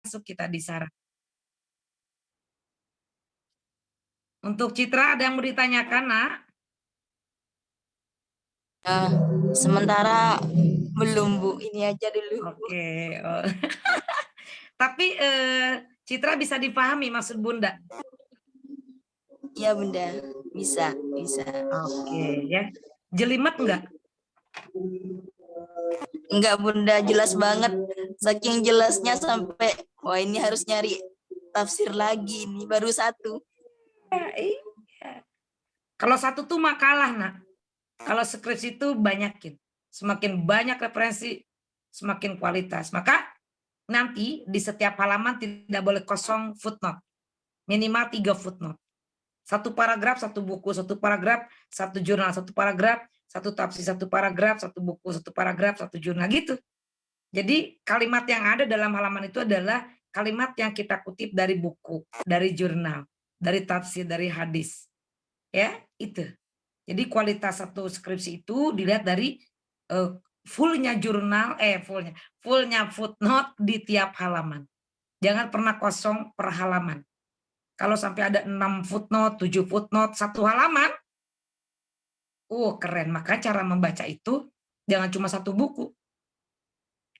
masuk kita di Sarah. Untuk Citra ada yang mau ditanyakan, Nak? Sementara belum Bu, ini aja dulu. Oke. Oh. Tapi Citra bisa dipahami maksud Bunda? Iya Bunda, bisa. Oke ya. Jelimet enggak? Enggak Bunda, jelas banget. Saking jelasnya sampai, wah ini harus nyari tafsir lagi nih, baru satu. Iya. Kalau satu tuh makalah, Nak. Kalau skripsi itu banyakin. Semakin banyak referensi, semakin kualitas. Maka nanti di setiap halaman tidak boleh kosong footnote. Minimal 3 footnote. Satu paragraf, satu buku, satu paragraf, satu jurnal, satu paragraf, satu tafsir, satu paragraf, satu buku, satu paragraf, satu jurnal gitu. Jadi kalimat yang ada dalam halaman itu adalah kalimat yang kita kutip dari buku, dari jurnal, dari tafsir, dari hadis. Ya, itu. Jadi kualitas satu skripsi itu dilihat dari fullnya jurnal, fullnya footnote di tiap halaman. Jangan pernah kosong per halaman. Kalau sampai ada 6 footnote, 7 footnote, satu halaman, keren. Maka cara membaca itu jangan cuma satu buku.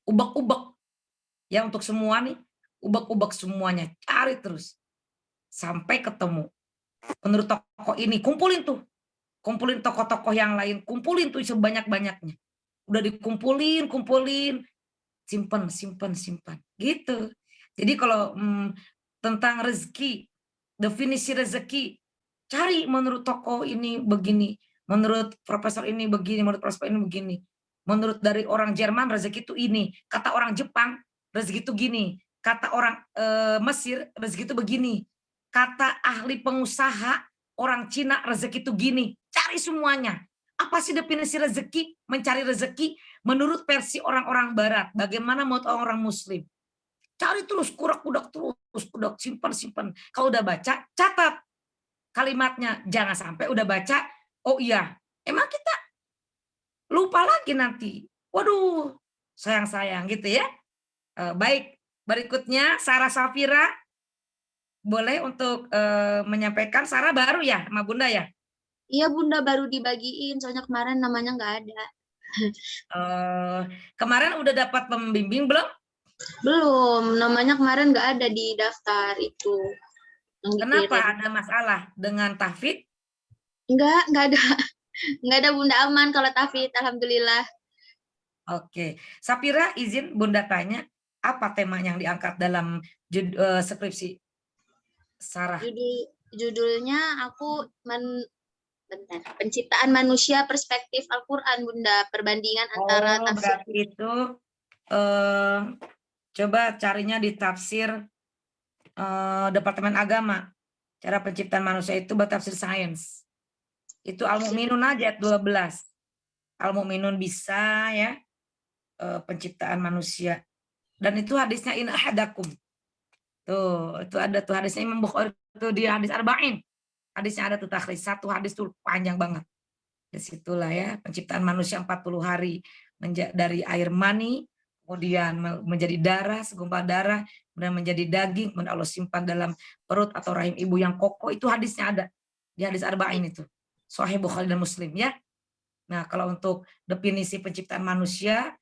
Ubek-ubek. Ya untuk semua nih, ubek-ubek semuanya. Cari terus. Sampai ketemu. Menurut tokoh ini, kumpulin tuh. Kumpulin tokoh-tokoh yang lain. Kumpulin tuh sebanyak-banyaknya. Udah dikumpulin, simpan. Gitu. Jadi kalau tentang rezeki, definisi rezeki, cari menurut tokoh ini begini, menurut profesor ini begini, menurut profesor ini begini, menurut dari orang Jerman rezeki itu ini, kata orang Jepang rezeki itu gini, kata orang Mesir rezeki itu begini, kata ahli pengusaha orang Cina rezeki itu gini. Cari semuanya. Apa sih definisi rezeki? Mencari rezeki menurut versi orang-orang Barat. Bagaimana menurut orang Muslim? Cari terus, kudak simpan. Kalau udah baca, catat kalimatnya. Jangan sampai udah baca, oh iya, emang kita lupa lagi nanti. Waduh, sayang gitu ya. Baik, berikutnya Sarah Safira. Boleh untuk menyampaikan. Sarah baru ya sama Bunda ya? Iya Bunda, baru dibagiin, soalnya kemarin namanya nggak ada. Kemarin udah dapat pembimbing belum? Belum, namanya kemarin nggak ada di daftar itu. Kenapa? Ada masalah dengan tahfidz? Nggak ada. Nggak ada Bunda, aman kalau tahfidz, alhamdulillah. Oke, Safira izin Bunda tanya, apa tema yang diangkat dalam skripsi Sarah? Judulnya penciptaan manusia perspektif Al-Quran Bunda, perbandingan antara tafsir. Berarti itu coba carinya di tafsir Departemen Agama. Cara penciptaan manusia itu bertafsir sains. Itu Al-Mu'minun aja ayat 12. Al-Mu'minun bisa ya, penciptaan manusia. Dan itu hadisnya in ahadakum. Tuh, itu ada tuh hadisnya Imam Bukhari itu di hadis Arba'in. Hadisnya ada tuh takhris, satu hadis tuh panjang banget. Disitulah ya, penciptaan manusia 40 hari dari air mani, kemudian menjadi darah, segumpal darah, kemudian menjadi daging, kemudian Allah simpan dalam perut atau rahim ibu yang kokoh. Itu hadisnya ada di hadis Arba'in itu. Sahih Bukhari dan Muslim ya. Nah, kalau untuk definisi penciptaan manusia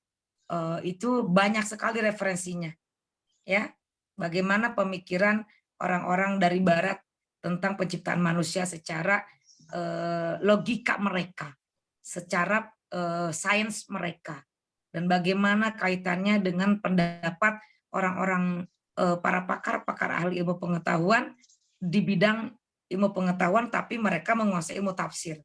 itu banyak sekali referensinya. Ya. Bagaimana pemikiran orang-orang dari barat tentang penciptaan manusia secara logika mereka, secara sains mereka, dan bagaimana kaitannya dengan pendapat orang-orang para pakar ahli ilmu pengetahuan di bidang ilmu pengetahuan, tapi mereka menguasai ilmu tafsir.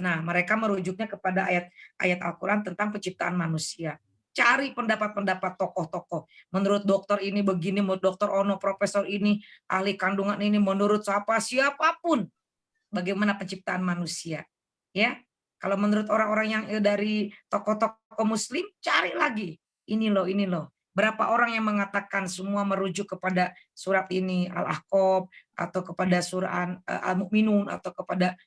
Nah, mereka merujuknya kepada ayat-ayat Al-Quran tentang penciptaan manusia. Cari pendapat-pendapat tokoh-tokoh. Menurut dokter ini begini, menurut dokter Ono, profesor ini, ahli kandungan ini, menurut siapapun, bagaimana penciptaan manusia. Ya, kalau menurut orang-orang yang dari tokoh-tokoh Muslim, cari lagi. Ini loh. Berapa orang yang mengatakan semua merujuk kepada surat ini Al-Ahqaf atau kepada surah Al-Mu'minun atau kepada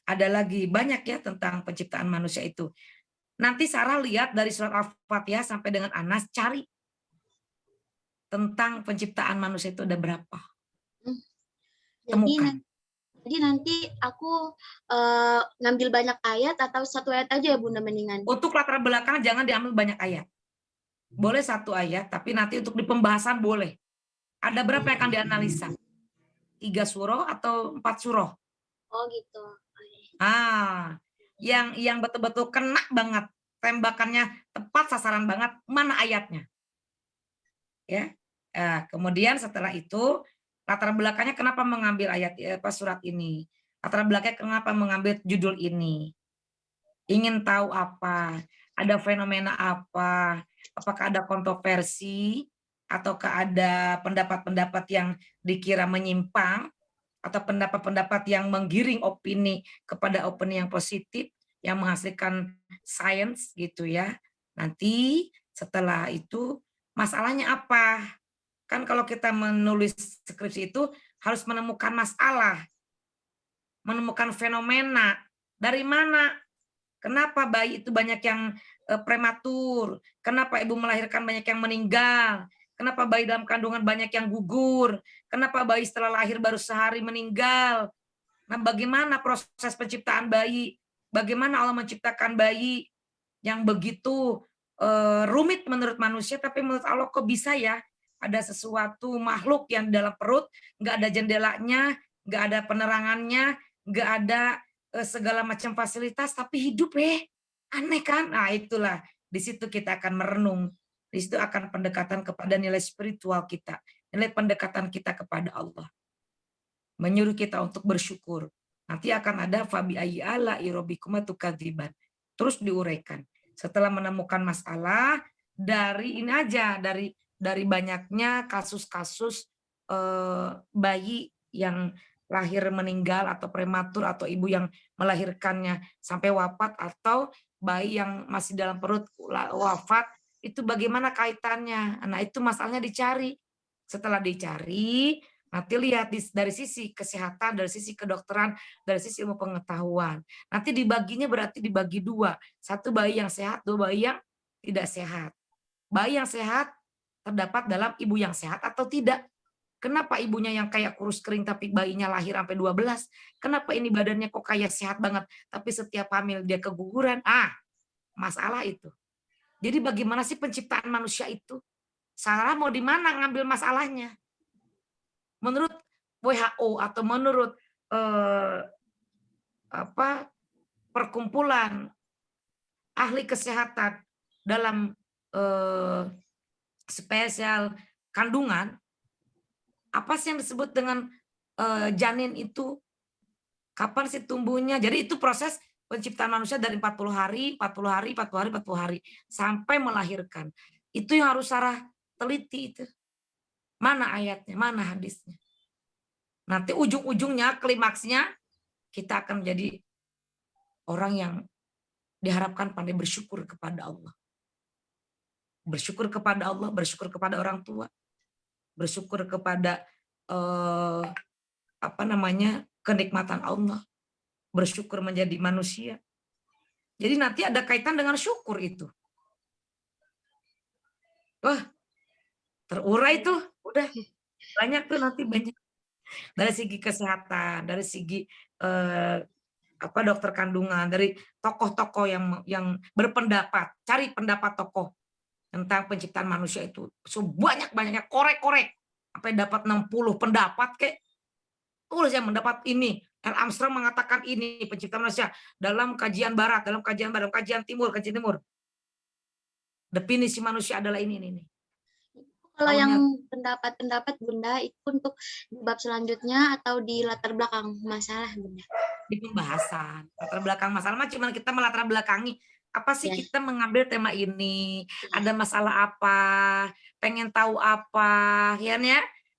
ada lagi banyak ya tentang penciptaan manusia itu. Nanti Sarah lihat dari surat Al-Fatihah sampai dengan Anas, cari tentang penciptaan manusia itu ada berapa? Jadi, Temukan. jadi nanti aku ngambil banyak ayat atau satu ayat aja ya Bunda mendingan. Untuk latar belakang jangan diambil banyak ayat. Boleh satu ayat, tapi nanti untuk di pembahasan boleh. Ada berapa yang akan dianalisa? 3 surah atau 4 surah? Oh gitu. Yang betul-betul kena banget, tembakannya tepat sasaran banget, mana ayatnya? Ya. Kemudian setelah itu latar belakangnya kenapa mengambil ayat surat ini? Latar belakangnya kenapa mengambil judul ini? Ingin tahu apa? Ada fenomena apa? Apakah ada kontroversi ataukah ada pendapat-pendapat yang dikira menyimpang atau pendapat-pendapat yang menggiring opini kepada opini yang positif yang menghasilkan sains gitu ya. Nanti setelah itu masalahnya apa? Kan kalau kita menulis skripsi itu harus menemukan masalah, menemukan fenomena. Dari mana? Kenapa bayi itu banyak yang prematur? Kenapa ibu melahirkan banyak yang meninggal? Kenapa bayi dalam kandungan banyak yang gugur? Kenapa bayi setelah lahir baru sehari meninggal? Nah, bagaimana proses penciptaan bayi? Bagaimana Allah menciptakan bayi yang begitu rumit menurut manusia, tapi menurut Allah kok bisa ya ada sesuatu makhluk yang dalam perut, nggak ada jendelanya, nggak ada penerangannya, nggak ada segala macam fasilitas, tapi hidup aneh kan? Nah itulah, di situ kita akan merenung, di situ akan pendekatan kepada nilai spiritual kita, nilai pendekatan kita kepada Allah. Menyuruh kita untuk bersyukur. Nanti akan ada fabi ayyi ala'i rabbikuma tukadziban. Terus diuraikan. Setelah menemukan masalah dari ini aja, dari banyaknya kasus-kasus bayi yang lahir meninggal atau prematur atau ibu yang melahirkannya sampai wafat atau bayi yang masih dalam perut wafat, itu bagaimana kaitannya? Nah, itu masalahnya dicari. Setelah dicari, nanti lihat dari sisi kesehatan, dari sisi kedokteran, dari sisi ilmu pengetahuan. Nanti dibaginya berarti dibagi 2. 1 bayi yang sehat, 2 bayi yang tidak sehat. Bayi yang sehat terdapat dalam ibu yang sehat atau tidak. Kenapa ibunya yang kayak kurus kering tapi bayinya lahir sampai 12? Kenapa ini badannya kok kayak sehat banget tapi setiap hamil dia keguguran? Masalah itu. Jadi bagaimana sih penciptaan manusia itu? Salah mau di mana ngambil masalahnya? Menurut WHO atau menurut perkumpulan ahli kesehatan dalam spesial kandungan, apa sih yang disebut dengan janin itu? Kapan sih tumbuhnya? Jadi itu proses penciptaan manusia dari 40 hari, 40 hari, 40 hari, 40 hari sampai melahirkan. Itu yang harus Sarah teliti itu. Mana ayatnya, mana hadisnya. Nanti ujung-ujungnya, klimaksnya, kita akan menjadi orang yang diharapkan pandai bersyukur kepada Allah. Bersyukur kepada Allah, bersyukur kepada orang tua, bersyukur kepada kenikmatan Allah, bersyukur menjadi manusia. Jadi nanti ada kaitan dengan syukur itu. Wah, terurai tuh, udah banyak tuh nanti banyak. Dari segi kesehatan, dari segi dokter kandungan, dari tokoh-tokoh yang berpendapat, cari pendapat tokoh tentang penciptaan manusia itu sebanyak-banyaknya, korek-korek sampai dapat 60 pendapat tulis yang mendapat ini. Neil Armstrong mengatakan ini penciptaan manusia dalam kajian barat, dalam kajian timur. Definisi manusia adalah ini. Kalau yang pendapat-pendapat Bunda itu untuk di bab selanjutnya atau di latar belakang masalah Bunda? Di pembahasan. Latar belakang masalah cuma kita melatar belakangi apa sih kita mengambil tema ini, ada masalah apa, pengen tahu apa, ya.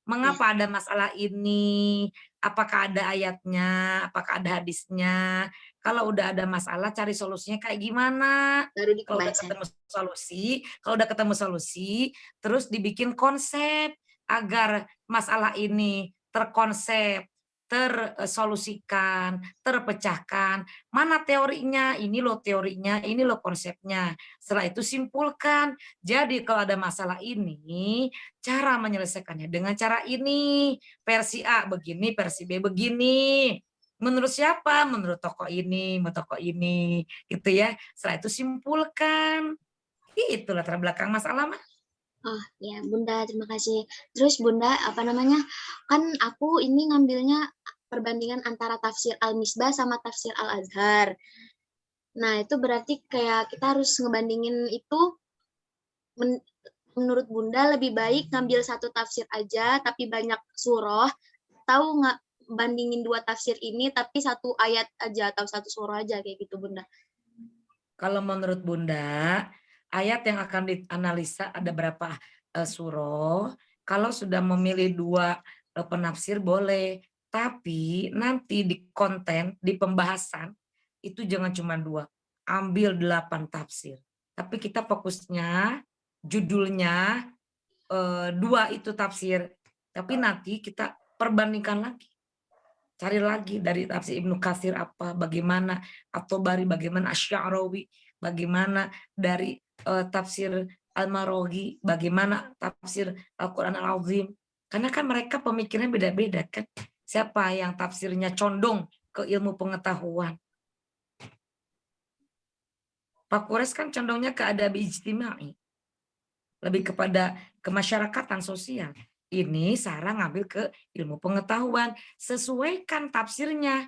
Mengapa ada masalah ini, apakah ada ayatnya, apakah ada hadisnya. Kalau udah ada masalah cari solusinya kayak gimana. Kalau udah ketemu solusi, terus dibikin konsep agar masalah ini terkonsep, tersolusikan, terpecahkan. Mana teorinya? Ini loh teorinya, ini loh konsepnya. Setelah itu simpulkan. Jadi kalau ada masalah ini, cara menyelesaikannya dengan cara ini. Versi A begini, versi B begini. Menurut siapa? Menurut tokoh ini, menurut tokoh ini. Gitu ya. Setelah itu simpulkan. Itu latar belakang masalah mah. Oh ya Bunda, terima kasih. Terus Bunda, apa namanya? Kan aku ini ngambilnya perbandingan antara tafsir Al-Misbah sama tafsir Al-Azhar. Nah, itu berarti kayak kita harus ngebandingin itu menurut Bunda lebih baik ngambil satu tafsir aja tapi banyak surah, tahu nggak bandingin dua tafsir ini tapi satu ayat aja atau satu surah aja kayak gitu Bunda. Kalau menurut Bunda, ayat yang akan dianalisa ada berapa surah. Kalau sudah memilih dua penafsir boleh, tapi nanti di konten, di pembahasan itu jangan cuma dua, ambil 8 tafsir. Tapi kita fokusnya judulnya dua itu tafsir, tapi nanti kita perbandingkan lagi. Cari lagi dari tafsir Ibnu Katsir apa, bagaimana, At-Tabari bagaimana, Asy-Sya'rawi bagaimana, dari tafsir Al-Maraghi bagaimana, tafsir Al-Qur'an Al-Azim. Karena kan mereka pemikirannya beda-beda kan. Siapa yang tafsirnya condong ke ilmu pengetahuan? Pak Kures kan condongnya ke adab ijtimai. Lebih kepada kemasyarakatan sosial. Ini Sarah ngambil ke ilmu pengetahuan. Sesuaikan tafsirnya.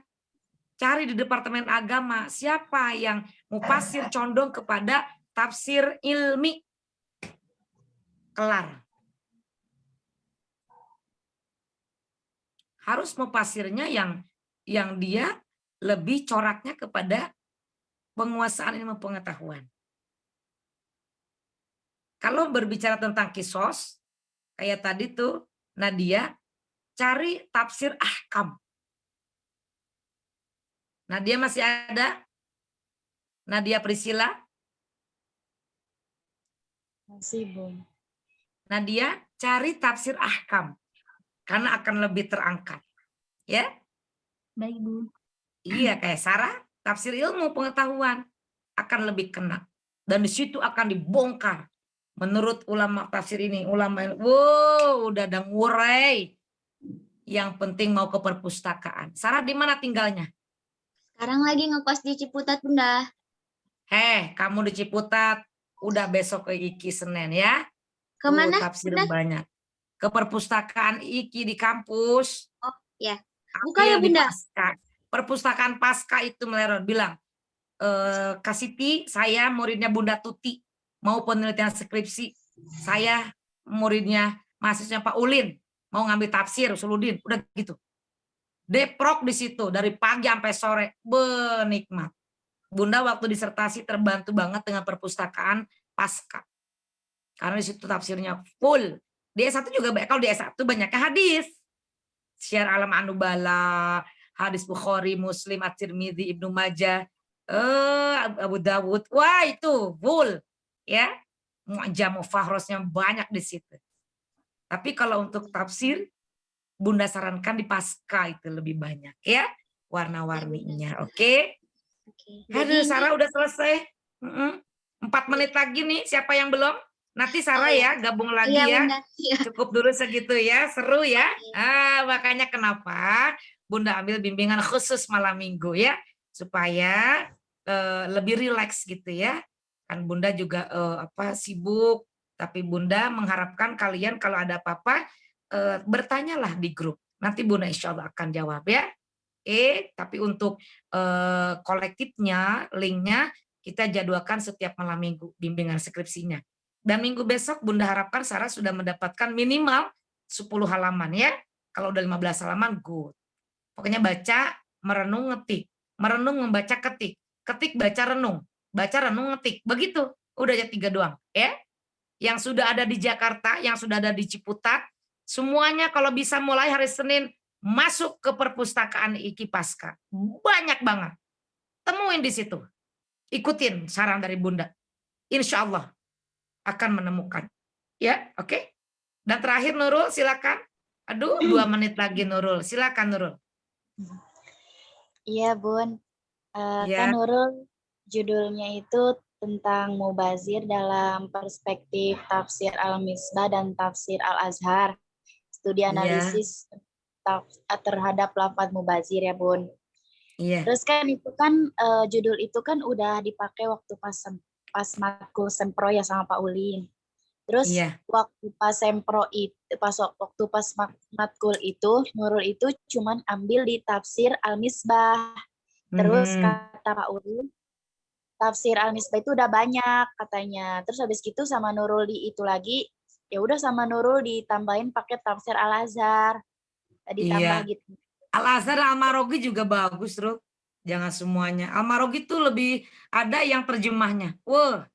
Cari di Departemen Agama siapa yang mufasir condong kepada tafsir ilmi. Kelar. Harus mufasirnya yang dia lebih coraknya kepada penguasaan ilmu pengetahuan. Kalau berbicara tentang kisos, kayak tadi tuh Nadia, cari tafsir ahkam. Nadia masih ada? Nadia Priscilla? Masih, Bu. Nadia, cari tafsir ahkam. Karena akan lebih terangkat. Ya? Baik Bu. Iya, kayak Sarah, tafsir ilmu pengetahuan akan lebih kena. Dan di situ akan dibongkar. Menurut ulama tafsir ini, udah ada ngurai. Yang penting mau ke perpustakaan. Sarah di mana tinggalnya? Sekarang lagi ngekos di Ciputat Bunda. Kamu di Ciputat, udah besok ke IKI Senin ya. Kemana Tafsir Bunda? banyak. Ke perpustakaan IKI di kampus. Oh ya. Buka ya Ambil di Bunda. Pasca. Perpustakaan Pasca itu Melerot bilang, Kak Siti, saya muridnya Bunda Tuti, mau penelitian skripsi. Saya muridnya mahasiswa Pak Ulin, mau ngambil tafsir Usuludin, udah gitu. Deprok di situ dari pagi sampai sore, benikmat. Bunda waktu disertasi terbantu banget dengan perpustakaan Pasca. Karena di situ tafsirnya full. Di S1 juga banyak, kalau di S1 banyaknya hadis. Syiar Alam Anubala, hadis Bukhari, Muslim, At-Tirmidzi, Ibnu Majah, Abu Dawud. Wah, itu full ya. Mu'jamu Fahrosnya banyak di situ. Tapi kalau untuk tafsir Bunda sarankan di Pasca itu lebih banyak ya warna-warninya. Oke. Aduh, Sarah udah selesai. 4 menit lagi nih. Siapa yang belum? Nanti Sarah ya gabung lagi Iya ya. Bunda. Iya. Cukup dulu segitu ya. Seru ya. Makanya kenapa Bunda ambil bimbingan khusus malam minggu ya. Supaya lebih rileks gitu ya. Kan Bunda juga sibuk. Tapi Bunda mengharapkan kalian kalau ada apa-apa bertanyalah di grup. Nanti Bunda insya Allah akan jawab ya. Tapi untuk kolektifnya, linknya kita jadwalkan setiap malam minggu bimbingan skripsinya. Dan minggu besok Bunda harapkan Sarah sudah mendapatkan minimal 10 halaman ya. Kalau udah 15 halaman good. Pokoknya baca, merenung, ngetik. Merenung, membaca, ketik. Ketik, baca, renung. Baca, renung, ngetik. Begitu. Udah aja 3 doang ya. Yang sudah ada di Jakarta, yang sudah ada di Ciputat, semuanya kalau bisa mulai hari Senin masuk ke perpustakaan IKI Pasca. Banyak banget. Temuin di situ. Ikutin saran dari Bunda. Insya Allah akan menemukan. Ya, oke. Dan terakhir Nurul, silakan. Aduh, 2 menit lagi Nurul. Silakan Nurul. Iya, Bun. Ya, Kan Nurul judulnya itu tentang mubazir dalam perspektif tafsir Al-Misbah dan tafsir Al-Azhar. Studi iya, analisis terhadap lafaz mubazir ya, Bun. iya, Terus kan itu kan judul itu kan udah dipakai waktu pas matkul sempro ya sama Pak Ulin. Terus iya. waktu pas sempro itu waktu pas matkul itu Nurul itu cuman ambil di tafsir Al-Misbah. Terus Mhm. kata Pak Ulin, tafsir Al-Misbah itu udah banyak katanya. Terus habis gitu sama Nurul di itu lagi, ya udah sama Nurul ditambahin pakai tafsir Al-Azhar. Ditambah Iya. gitu. Al-Azhar Al-Marogi juga bagus, Ruh. Jangan semuanya. Al-Marogi tuh lebih ada yang terjemahnya. Wah,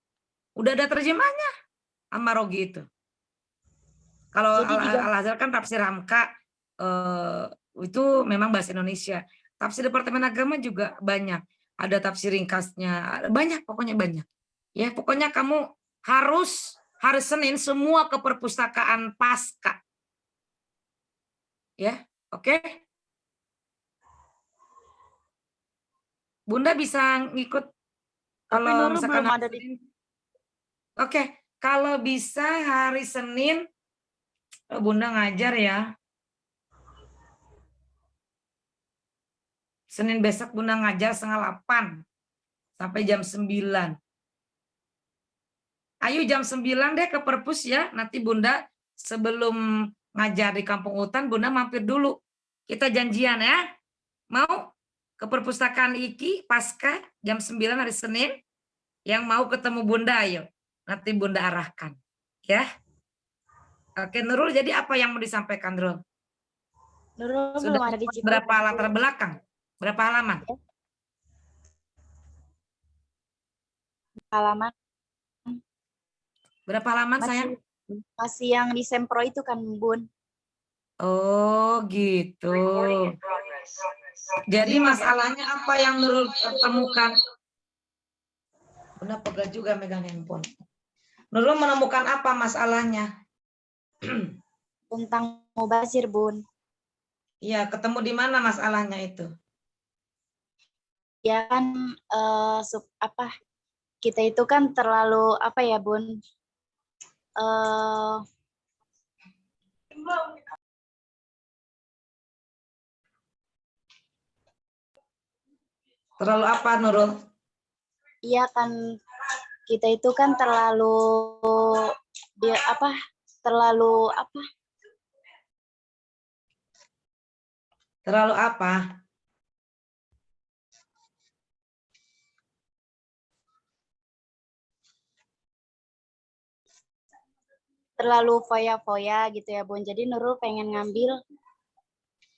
udah ada terjemahnya Al-Marogi itu. Kalau Jadi Al-Azhar kan tafsir Hamka eh, itu memang bahasa Indonesia. Tafsir Departemen Agama juga banyak. Ada tafsir ringkasnya, banyak pokoknya banyak. Ya, pokoknya kamu harus hari Senin semua ke perpustakaan Pasca. Ya, oke? Bunda bisa ngikut tapi kalau Nurul misalkan belum hari ada di Senin. Oke, kalau bisa hari Senin Bunda ngajar ya. Senin besok Bunda ngajar 7:30 sampai jam 9. Ayo jam 9 deh ke perpus ya. Nanti Bunda sebelum ngajar di Kampung Hutan, Bunda mampir dulu. Kita janjian ya. Mau ke perpustakaan IKI Pasca jam 9 hari Senin. Yang mau ketemu Bunda ayo. Nanti Bunda arahkan. Ya. Oke, Nurul, jadi apa yang mau disampaikan, Nurul? Nurul Sudah belum ada di muat Cimahi. berapa latar belakang? Berapa halaman? Halaman Berapa halaman sayang? masih masih yang di sempro itu kan, Bun. Oh gitu. Jadi masalahnya apa yang Nurul temukan? Bunda pegal juga megang handphone. Nurul menemukan apa masalahnya? Tentang mubazir, Bun. Iya, ketemu di mana masalahnya itu? Ya kan apa kita itu kan terlalu apa ya, Bun? Eh Terlalu apa, Nurul? iya kan kita itu kan terlalu dia apa? Terlalu apa? Terlalu apa? Terlalu foya-foya gitu ya, Bun. Jadi Nurul pengen ngambil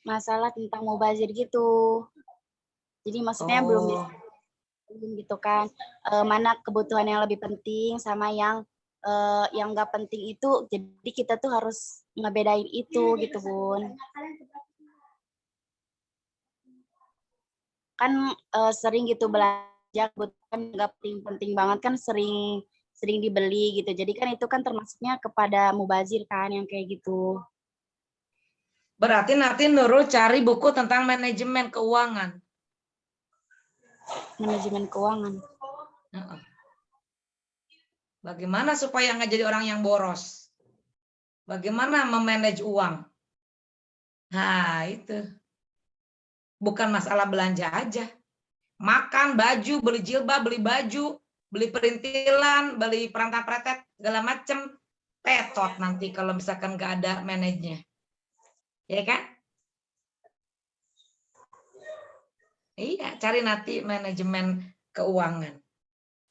masalah tentang mubazir gitu. Jadi maksudnya belum Oh, gitu kan. Mana kebutuhan yang lebih penting sama yang nggak penting itu. Jadi kita tuh harus ngebedain itu gitu, Bun. Kan sering gitu belanja kebutuhan nggak penting-penting banget kan sering sering dibeli gitu. Jadi kan itu kan termasuknya kepada mubazir kan yang kayak gitu. berarti nanti Nurul cari buku tentang manajemen keuangan. Manajemen keuangan. Heeh. Bagaimana supaya nggak jadi orang yang boros? Bagaimana memanage uang? Nah, itu. Bukan masalah belanja aja. Makan, baju, beli jilbab, beli baju, beli perintilan, beli perangkat-perangkat, segala macam. Petot nanti kalau misalkan nggak ada manajernya. Ya kan? Iya, cari nanti manajemen keuangan.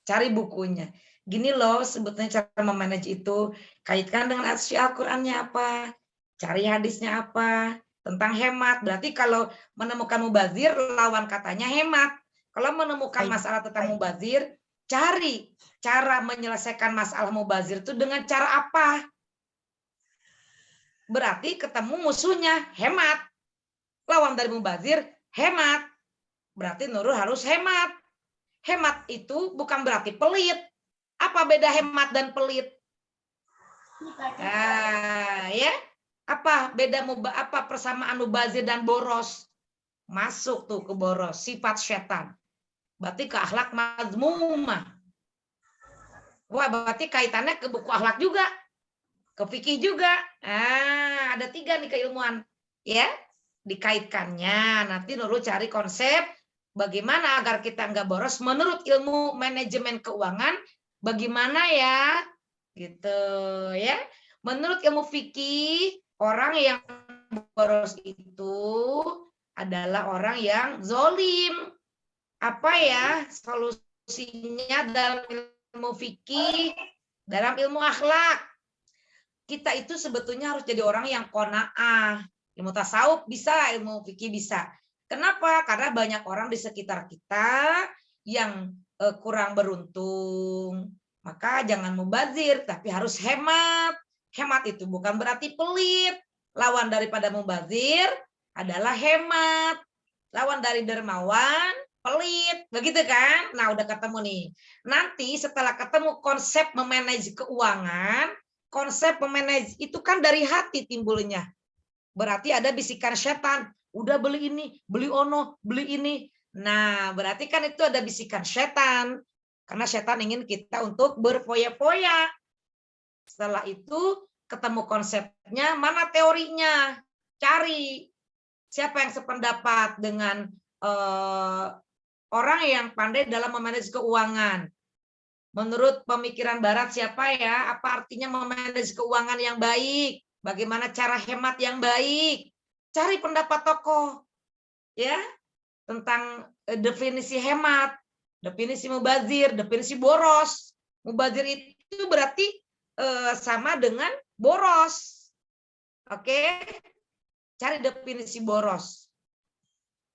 Cari bukunya. Gini loh sebetulnya cara memanage itu. Kaitkan dengan isi Al-Qur'annya apa. Cari hadisnya apa. Tentang hemat. Berarti kalau menemukan mubazir, lawan katanya hemat. Kalau menemukan masalah tentang mubazir, cari cara menyelesaikan masalah mubazir itu dengan cara apa. Berarti ketemu musuhnya, hemat. Lawan dari mubazir, hemat. Berarti Nurul harus hemat. Hemat itu bukan berarti pelit. Apa beda hemat dan pelit? Nah, ya. Apa beda apa persamaan mubazir dan boros? masuk tuh ke boros, sifat setan. Berarti ke akhlak mazmumah. Wah, berarti kaitannya ke buku akhlak juga, ke fikih juga. Ada 3 nih keilmuan, ya, dikaitkannya. Nanti Nurul cari konsep bagaimana agar kita nggak boros menurut ilmu manajemen keuangan. Bagaimana ya, gitu ya. Menurut ilmu fikih, orang yang boros itu adalah orang yang zolim. Apa ya solusinya dalam ilmu fikih, dalam ilmu akhlak? Kita itu sebetulnya harus jadi orang yang qanaah. Ilmu tasawuf bisa, ilmu fikih bisa. Kenapa? Karena banyak orang di sekitar kita yang kurang beruntung. Maka jangan mubazir, tapi harus hemat. Hemat itu bukan berarti pelit. Lawan daripada mubazir adalah hemat. Lawan dari dermawan, pelit. Begitu kan? Nah, udah ketemu nih. Nanti setelah ketemu konsep memanage keuangan, konsep memanage itu kan dari hati timbulnya. Berarti ada bisikan setan, udah beli ini, beli ono, beli ini. Nah, berarti kan itu ada bisikan setan. Karena setan ingin kita untuk berfoya-foya. Setelah itu ketemu konsepnya, mana teorinya? Cari siapa yang sependapat dengan orang yang pandai dalam memanage keuangan. Menurut pemikiran barat siapa ya? Apa artinya memanage keuangan yang baik? Bagaimana cara hemat yang baik? Cari pendapat tokoh ya tentang definisi hemat, definisi mubazir, definisi boros. Mubazir itu berarti sama dengan boros. Oke? Cari definisi boros.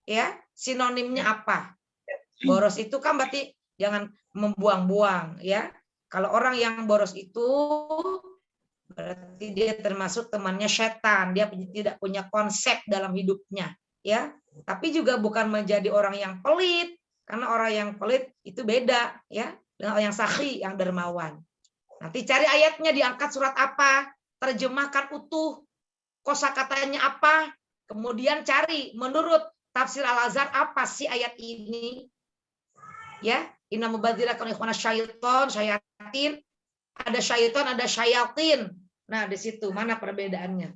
Ya, sinonimnya apa? Boros itu kan berarti jangan membuang-buang ya. Kalau orang yang boros itu berarti dia termasuk temannya setan, dia tidak punya konsep dalam hidupnya ya. Tapi juga bukan menjadi orang yang pelit, karena orang yang pelit itu beda ya dengan orang yang sakhi, yang dermawan. Nanti cari ayatnya, diangkat surat apa, terjemahkan utuh, kosakatanya apa, kemudian cari menurut tafsir Al-Azhar apa sih ayat ini ya. Inna mubadzira kanu ikhwana syaiton, syayatin, ada syaiton, ada syayatin. Nah, di situ mana perbedaannya?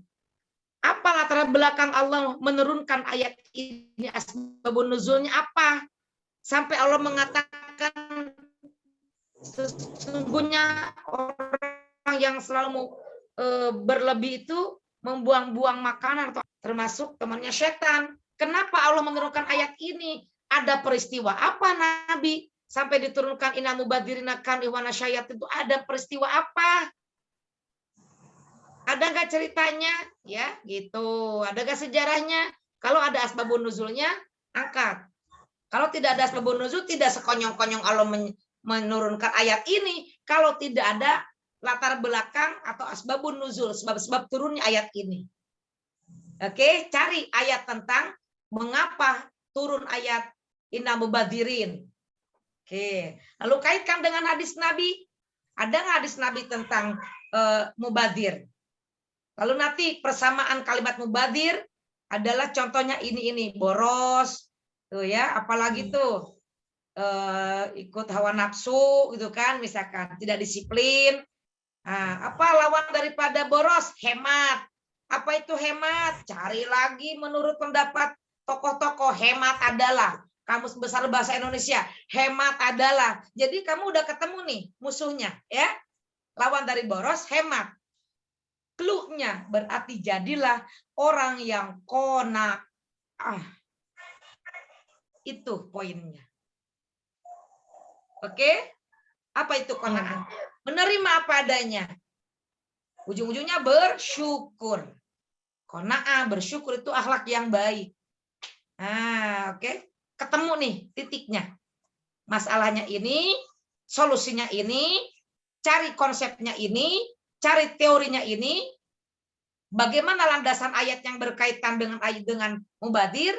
Apa latar belakang Allah menurunkan ayat ini, asbabun nuzulnya apa? Sampai Allah mengatakan sesungguhnya orang yang selalu berlebih itu membuang-buang makanan, termasuk temannya setan. Kenapa Allah menurunkan ayat ini? Ada peristiwa apa Nabi sampai diturunkan inna mubadzirina kan ikhwana syayat, itu ada peristiwa apa? Ada nggak ceritanya? Ya, gitu. Ada nggak sejarahnya? Kalau ada asbabun nuzulnya, angkat. Kalau tidak ada asbabun nuzul, tidak sekonyong-konyong Allah menurunkan ayat ini. Kalau tidak ada latar belakang atau asbabun nuzul, sebab-sebab turunnya ayat ini. Oke, cari ayat tentang mengapa turun ayat inna mubadzirin. Oke, lalu kaitkan dengan hadis Nabi. Ada nggak hadis Nabi tentang mubadzir? Lalu nanti persamaan kalimat mubadzir adalah contohnya ini boros, tuh ya, apalagi tuh ikut hawa nafsu gitu kan, misalkan tidak disiplin. Nah, apa lawan daripada boros? Hemat. Apa itu hemat? Cari lagi menurut pendapat tokoh-tokoh. Hemat adalah Kamus Besar Bahasa Indonesia. Hemat adalah. Jadi kamu udah ketemu nih musuhnya ya. Lawan dari boros, hemat. Clue-nya berarti jadilah orang yang qanaah. Itu poinnya. Oke? Apa itu qanaah? Menerima apa adanya. Ujung-ujungnya bersyukur. Qanaah, bersyukur itu akhlak yang baik. Nah, oke. Ketemu nih titiknya. Masalahnya ini, solusinya ini, cari konsepnya ini, cari teorinya ini, bagaimana landasan ayat yang berkaitan dengan ayat dengan mubadzir,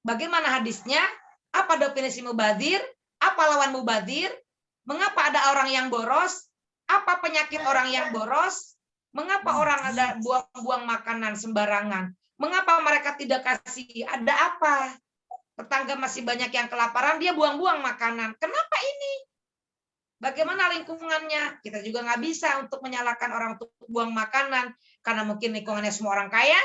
bagaimana hadisnya, apa definisi mubadzir, apa lawan mubadzir, mengapa ada orang yang boros, apa penyakit orang yang boros, mengapa orang ada buang-buang makanan sembarangan, mengapa mereka tidak kasih, ada apa? tetangga masih banyak yang kelaparan, dia buang-buang makanan. Kenapa ini? Bagaimana lingkungannya? Kita juga nggak bisa untuk menyalahkan orang untuk buang makanan, karena mungkin lingkungannya semua orang kaya.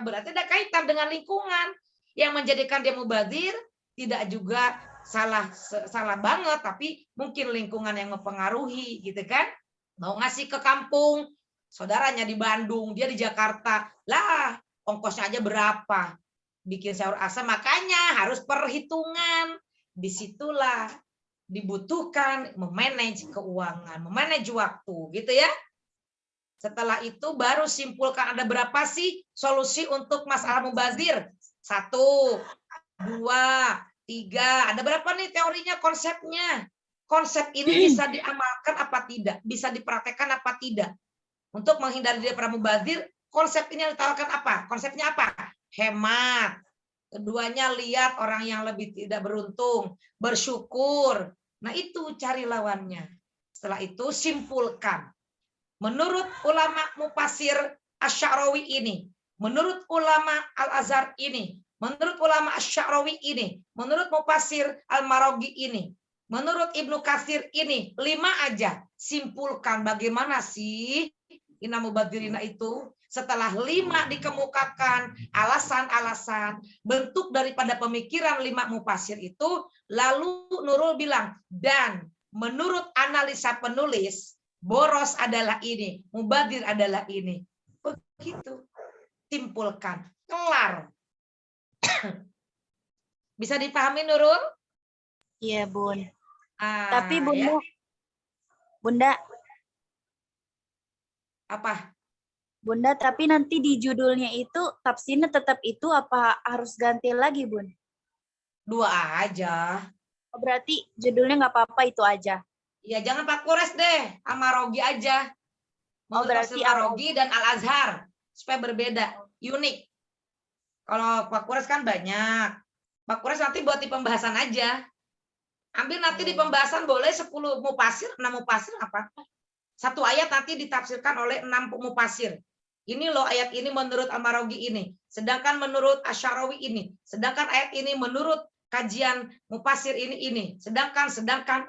Berarti ada kaitan dengan lingkungan yang menjadikan dia mubazir. Tidak juga salah banget, tapi mungkin lingkungan yang mempengaruhi, gitu kan? Mau ngasih ke kampung, saudaranya di Bandung, dia di Jakarta, lah ongkosnya aja berapa? Bikin sahur asam, makanya harus perhitungan. Disitulah dibutuhkan memanage keuangan, memanage waktu, gitu ya. Setelah itu baru simpulkan ada berapa sih solusi untuk masalah mubazir. 1, 2, 3. Ada berapa nih teorinya, konsepnya? Konsep ini bisa diamalkan apa tidak? Bisa dipraktekkan apa tidak? Untuk menghindari daripada mubazir, konsep ini yang ditawarkan apa? Konsepnya apa? Hemat. Keduanya, lihat orang yang lebih tidak beruntung, bersyukur. Nah, itu cari lawannya. Setelah itu simpulkan. Menurut ulama Mufassir Asy-Sya'rawi ini, menurut ulama Al-Azhar ini, menurut ulama Asy-Sya'rawi ini, menurut Mufassir Al-Maraghi ini, menurut Ibnu Katsir ini, 5 aja. Simpulkan bagaimana sih inna mubadzirina itu. Setelah 5 dikemukakan alasan-alasan bentuk daripada pemikiran 5 mufassir itu, lalu Nurul bilang, dan menurut analisa penulis, boros adalah ini, mubadzir adalah ini. Begitu. Simpulkan. Kelar. Bisa dipahami, Nurul? Iya, Bun. Ya. Tapi Bunda, Apa? Bunda, tapi nanti di judulnya itu tafsirnya tetap itu apa harus ganti lagi, Bun? 2 aja. Oh, berarti judulnya nggak apa-apa itu aja. Ya, jangan Pak Kures deh, Al-Maraghi aja. Oh, Menurut berarti Al-Maraghi dan Al-Azhar supaya berbeda, unik. Kalau Pak Kures kan banyak. Pak Kures nanti buat di pembahasan aja. Ambil nanti di pembahasan boleh 10 mufassir, 6 mufassir apa-apa. 1 ayat nanti ditafsirkan oleh 6 mufassir. Ini loh ayat ini menurut Al-Maraghi ini. Sedangkan menurut Asy-Sya'rawi ini. Sedangkan ayat ini menurut kajian mufassir ini. Sedangkan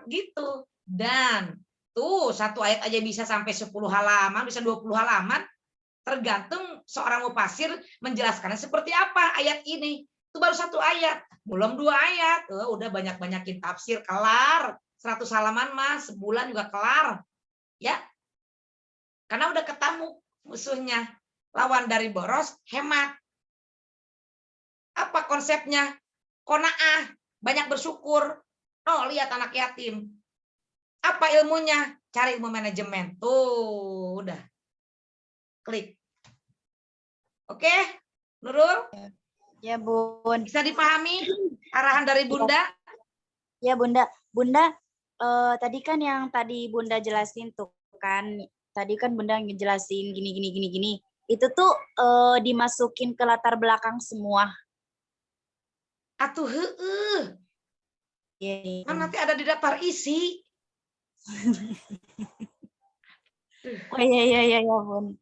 gitu. Dan tuh 1 ayat aja bisa sampai 10 halaman, bisa 20 halaman. Tergantung seorang mufassir menjelaskannya seperti apa ayat ini. Itu baru 1 ayat, belum 2 ayat. Udah banyak-banyakin tafsir, kelar. 100 halaman mas, sebulan juga kelar. Ya. Karena udah ketemu musuhnya. Lawan dari boros, hemat. Apa konsepnya? Qanaah, banyak bersyukur. Oh, lihat anak yatim. Apa ilmunya? Cari ilmu manajemen. Tuh, udah. Klik. Oke, Nurul? Ya, Bun. Bisa dipahami arahan dari Bunda? Ya, Bunda. Bunda, tadi kan yang tadi Bunda jelasin tuh kan, tadi kan Bunda ngejelasin gini. Itu tuh dimasukin ke latar belakang semua. Atuh heueuh. Iya. Kan nanti ada di daftar isi. Oh iya, Bun.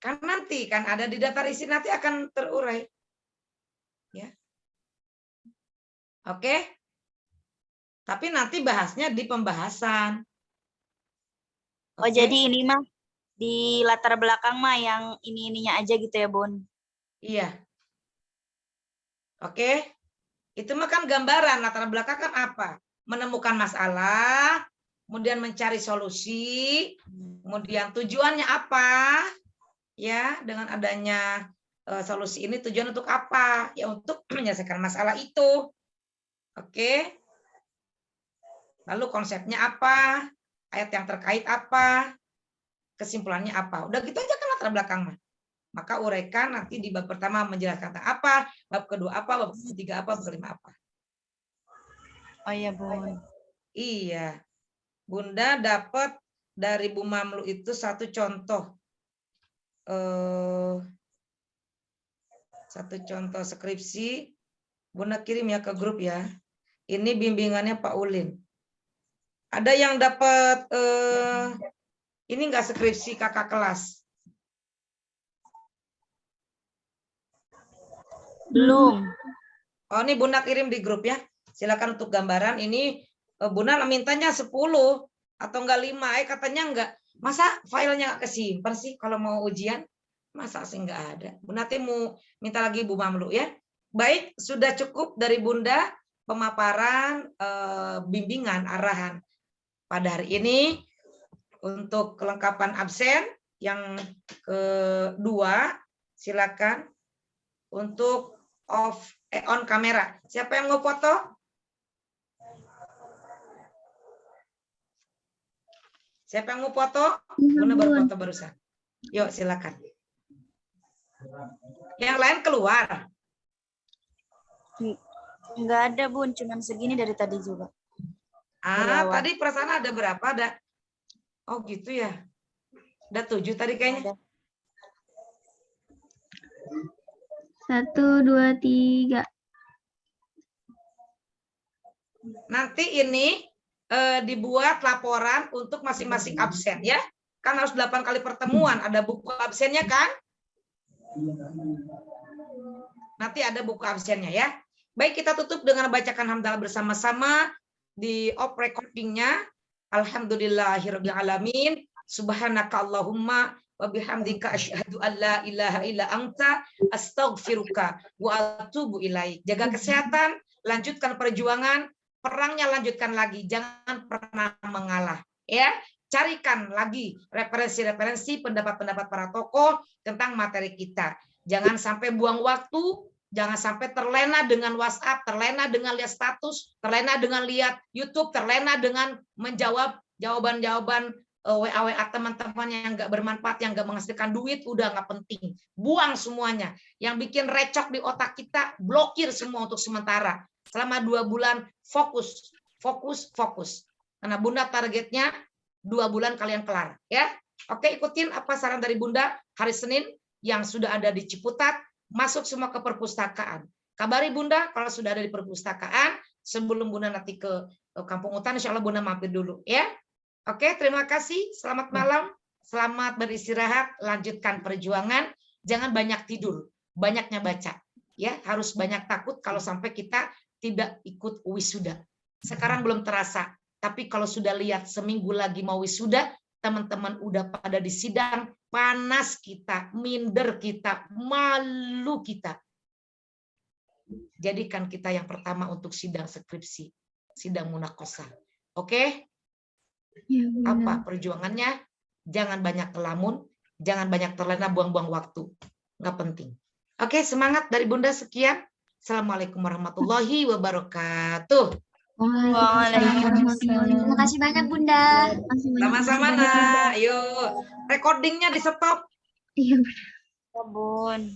Kan nanti kan ada di daftar isi, nanti akan terurai. Ya. Oke? Tapi nanti bahasnya di pembahasan. Oh, Oke? jadi ini mah di latar belakang mah yang ininya aja gitu ya, Bun. Iya. Oke? Itu mah kan gambaran, latar belakang kan apa? Menemukan masalah, kemudian mencari solusi, kemudian tujuannya apa? Ya, dengan adanya solusi ini tujuan untuk apa? Ya untuk menyelesaikan masalah itu. Oke? Lalu konsepnya apa? Ayat yang terkait apa? Kesimpulannya apa? Udah gitu aja kan latar belakang mah. Maka uraikan nanti di bab pertama menjelaskan tentang apa, bab kedua apa, bab ketiga apa, bab kelima apa. Oh iya, Bun. Iya. Bunda dapat dari Bu Mamlu itu 1 contoh. 1 contoh skripsi. Bunda kirim ya ke grup ya. Ini bimbingannya Pak Ulin. Ada yang dapat ini enggak skripsi kakak kelas? Belum. Oh, ini Bunda kirim di grup ya. Silakan untuk gambaran. Ini Bunda mintanya 10 atau enggak 5. Katanya enggak. Masa filenya nggak kesimpan sih kalau mau ujian? Masa sih enggak ada. Bunda mau minta lagi Bu Mamlu ya. Baik, sudah cukup dari Bunda pemaparan bimbingan arahan pada hari ini. Untuk kelengkapan absen yang kedua, silakan untuk on kamera. Siapa yang mau foto? Siapa yang mau foto? Bunda baru foto barusan. Yuk, silakan. Yang lain keluar. Enggak ada, Bun. Cuman segini dari tadi juga. Relawan. Tadi perasaan ada berapa? Ada. Oh, gitu ya. Ada 7 tadi kayaknya. Ada. 1, 2, 3. Nanti ini dibuat laporan untuk masing-masing absen ya. Kan harus 8 kali pertemuan, ada buku absennya kan? Nanti ada buku absennya ya. Baik, kita tutup dengan bacakan hamdalah bersama-sama di off recordingnya. Alhamdulillahirabbil alamin. Subhanaka Allahumma wa bihamdika asyhadu an la ilaha illa anta astaghfiruka wa atubu ilaik. Jaga kesehatan, lanjutkan perjuangan. Perangnya lanjutkan lagi, jangan pernah mengalah. Ya, carikan lagi referensi-referensi pendapat-pendapat para tokoh tentang materi kita. Jangan sampai buang waktu, jangan sampai terlena dengan WhatsApp, terlena dengan lihat status, terlena dengan lihat YouTube, terlena dengan menjawab jawaban-jawaban WA teman-teman yang nggak bermanfaat, yang nggak menghasilkan duit, udah nggak penting. Buang semuanya. Yang bikin recok di otak kita, blokir semua untuk sementara. Selama 2 bulan fokus. Karena Bunda targetnya 2 bulan kalian kelar. Ya, oke, ikutin apa saran dari Bunda hari Senin yang sudah ada di Ciputat, masuk semua ke perpustakaan. Kabari Bunda kalau sudah ada di perpustakaan. Sebelum Bunda nanti ke Kampung Hutan, insya Allah Bunda mampir dulu. Ya, oke, terima kasih. Selamat malam. Selamat beristirahat. Lanjutkan perjuangan. Jangan banyak tidur. Banyaknya baca. Ya, harus banyak takut kalau sampai kita tidak ikut wisuda. Sekarang belum terasa, tapi kalau sudah lihat seminggu lagi mau wisuda, teman-teman udah pada di sidang, panas kita, minder kita, malu kita. Jadikan kita yang pertama untuk sidang skripsi, sidang munakosah. Oke? Ya, Apa perjuangannya? Jangan banyak kelamun, jangan banyak terlena, buang-buang waktu. Nggak penting. Oke, semangat dari Bunda, sekian. Assalamualaikum warahmatullahi wabarakatuh. Terima kasih banyak Bunda. Sama-sama, Nak. Yuk, recordingnya di stop. Iya. Ya, Bun.